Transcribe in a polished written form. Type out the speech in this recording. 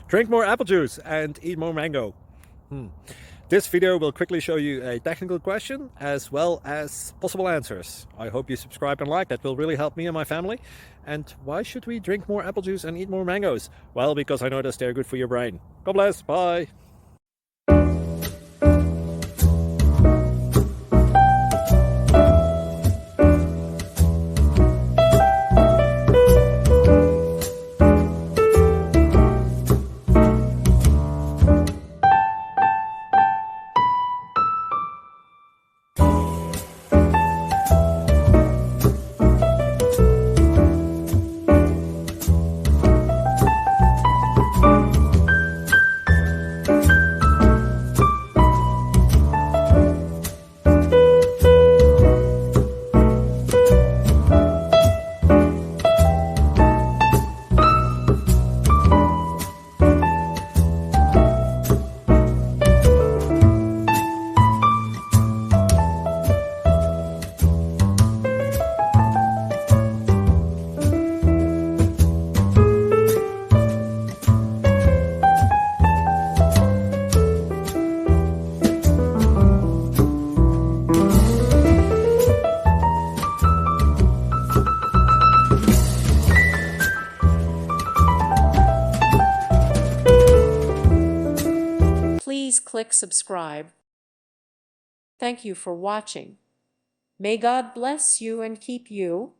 Drink more apple juice and eat more mango. This video will quickly show you a technical question as well as possible answers. I hope you subscribe and like, that will really help me and my family. And why should we drink more apple juice and eat more mangoes? Well, because I noticed they're good for your brain. God bless, bye. Please click subscribe. Thank you for watching. May God bless you and keep you.